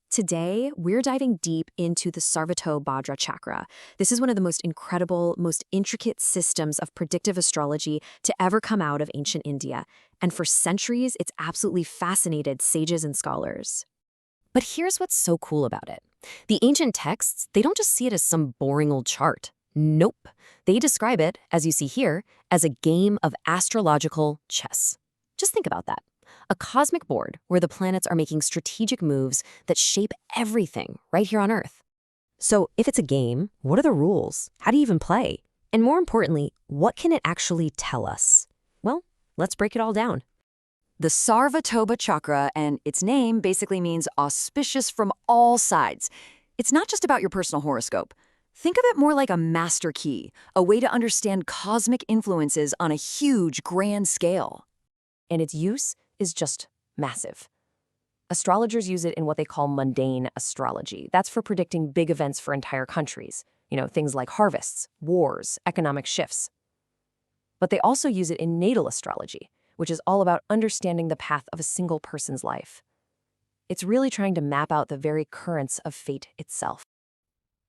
Today, we're diving deep into the Sarvatobhadra Chakra. This is one of the most incredible, most intricate systems of predictive astrology to ever come out of ancient India. And for centuries, it's absolutely fascinated sages and scholars. But here's what's so cool about it. The ancient texts, they don't just see it as some boring old chart. Nope. They describe it, as you see here, as a game of astrological chess. Just think about that. A cosmic board where the planets are making strategic moves that shape everything right here on Earth. So if it's a game, what are the rules? How do you even play? And more importantly, what can it actually tell us? Well, let's break it all down. The Sarvatobhadra Chakra and its name basically means auspicious from all sides. It's not just about your personal horoscope. Think of it more like a master key, a way to understand cosmic influences on a huge, grand scale. And its use is just massive. Astrologers use it in what they call mundane astrology. That's for predicting big events for entire countries. Things like harvests, wars, economic shifts. But they also use it in natal astrology, which is all about understanding the path of a single person's life. It's really trying to map out the very currents of fate itself.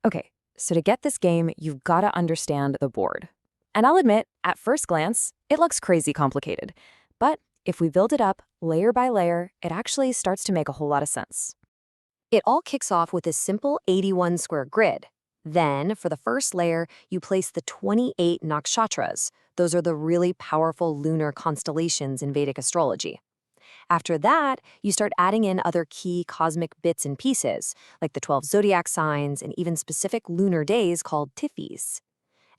Okay, so to get this game, you've got to understand the board. And I'll admit, at first glance, it looks crazy complicated. But if we build it up layer by layer, it actually starts to make a whole lot of sense. It all kicks off with this simple 81 square grid. Then, for the first layer, you place the 28 nakshatras. Those are the really powerful lunar constellations in Vedic astrology. After that, you start adding in other key cosmic bits and pieces, like the 12 zodiac signs and even specific lunar days called tithis.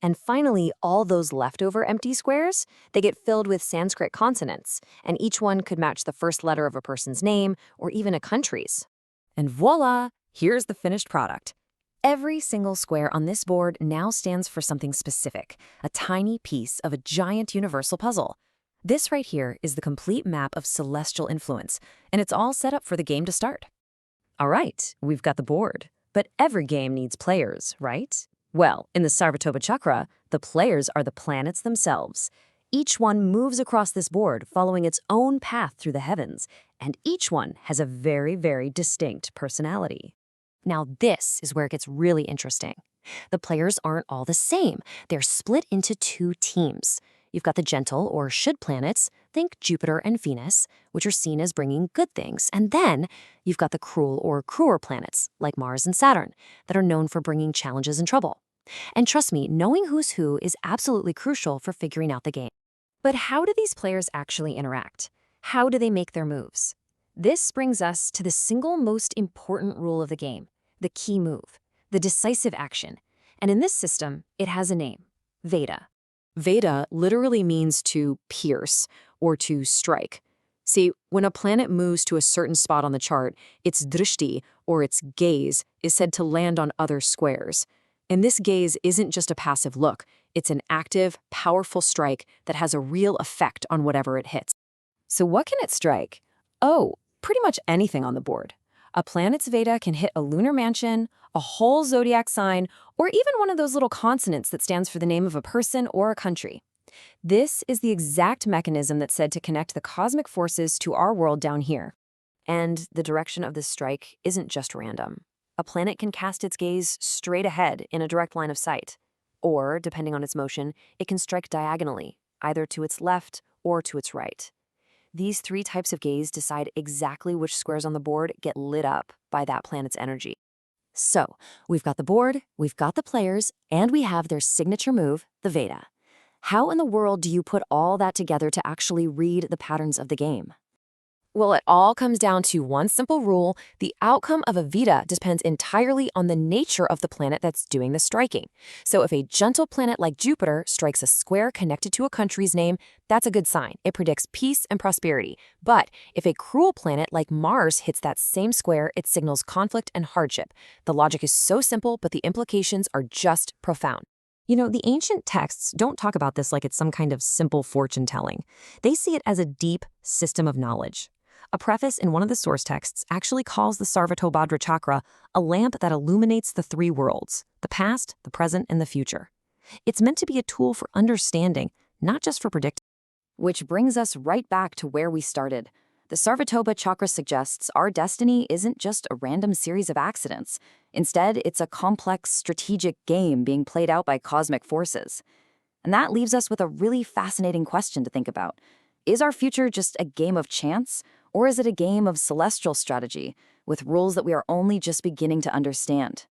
And finally, all those leftover empty squares, they get filled with Sanskrit consonants, and each one could match the first letter of a person's name or even a country's. And voila, here's the finished product. Every single square on this board now stands for something specific, a tiny piece of a giant universal puzzle. This right here is the complete map of celestial influence, and it's all set up for the game to start. All right, we've got the board, but every game needs players, right? Well, in the Sarvatobhadra Chakra, the players are the planets themselves. Each one moves across this board following its own path through the heavens, and each one has a very, very distinct personality. Now, this is where it gets really interesting. The players aren't all the same. They're split into two teams. You've got the gentle or should planets, think Jupiter and Venus, which are seen as bringing good things. And then you've got the cruel or cruel planets, like Mars and Saturn, that are known for bringing challenges and trouble. And trust me, knowing who's who is absolutely crucial for figuring out the game. But how do these players actually interact? How do they make their moves? This brings us to the single most important rule of the game, the key move, the decisive action. And in this system, it has a name, Veda. Veda literally means to pierce or to strike. See, when a planet moves to a certain spot on the chart, its drishti, or its gaze, is said to land on other squares. And this gaze isn't just a passive look. It's an active, powerful strike that has a real effect on whatever it hits. So what can it strike? Oh, pretty much anything on the board. A planet's Veda can hit a lunar mansion, a whole zodiac sign, or even one of those little consonants that stands for the name of a person or a country. This is the exact mechanism that's said to connect the cosmic forces to our world down here. And the direction of this strike isn't just random. A planet can cast its gaze straight ahead in a direct line of sight. Or, depending on its motion, it can strike diagonally, either to its left or to its right. These three types of gaze decide exactly which squares on the board get lit up by that planet's energy. So, we've got the board, we've got the players, and we have their signature move, the Veda. How in the world do you put all that together to actually read the patterns of the game? Well, it all comes down to one simple rule. The outcome of a Veda depends entirely on the nature of the planet that's doing the striking. So if a gentle planet like Jupiter strikes a square connected to a country's name, that's a good sign. It predicts peace and prosperity. But if a cruel planet like Mars hits that same square, it signals conflict and hardship. The logic is so simple, but the implications are just profound. The ancient texts don't talk about this like it's some kind of simple fortune telling. They see it as a deep system of knowledge. A preface in one of the source texts actually calls the Sarvatobhadra Chakra a lamp that illuminates the three worlds, the past, the present, and the future. It's meant to be a tool for understanding, not just for predicting. Which brings us right back to where we started. The Sarvatobhadra Chakra suggests our destiny isn't just a random series of accidents. Instead, it's a complex, strategic game being played out by cosmic forces. And that leaves us with a really fascinating question to think about. Is our future just a game of chance, or is it a game of celestial strategy, with rules that we are only just beginning to understand?